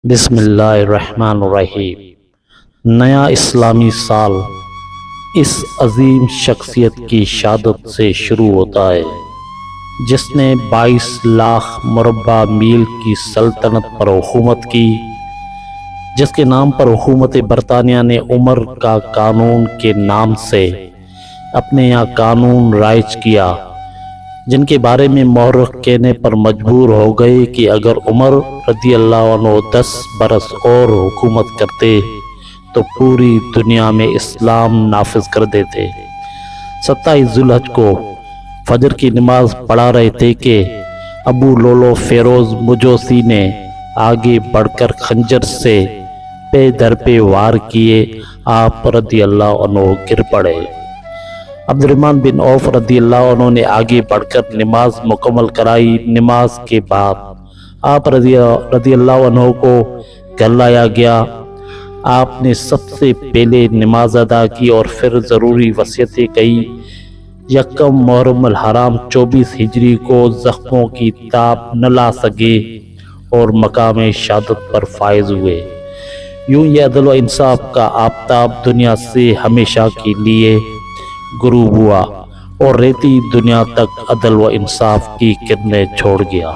بسم اللہ الرحمن الرحیم۔ نیا اسلامی سال اس عظیم شخصیت کی شہادت سے شروع ہوتا ہے جس نے 22 لاکھ مربع میل کی سلطنت پر حکومت کی، جس کے نام پر حکومت برطانیہ نے عمر کا قانون کے نام سے اپنے یہاں قانون رائج کیا، جن کے بارے میں مورخ کہنے پر مجبور ہو گئے کہ اگر عمر رضی اللہ عنہ 10 برس اور حکومت کرتے تو پوری دنیا میں اسلام نافذ کر دیتے۔ 27 ذوالحج کو فجر کی نماز پڑھا رہے تھے کہ ابو لولو فیروز مجوسی نے آگے بڑھ کر خنجر سے پے در پہ وار کیے، آپ رضی اللہ عنہ گر پڑے۔ عبد الرحمن بن عوف رضی اللہ عنہ نے آگے بڑھ کر نماز مکمل کرائی۔ نماز کے بعد آپ رضی اللہ عنہ کو گھر لایا گیا۔ آپ نے سب سے پہلے نماز ادا کی اور پھر ضروری وصیتیں کہی۔ یکم محرم الحرام 24 ہجری کو زخموں کی تاب نہ لا سکے اور مقام شہادت پر فائز ہوئے۔ یوں یہ عدل و انصاف کا آفتاب دنیا سے ہمیشہ کے لیے غروب ہوا اور رہتی دنیا تک عدل و انصاف کی کرنیں چھوڑ گیا۔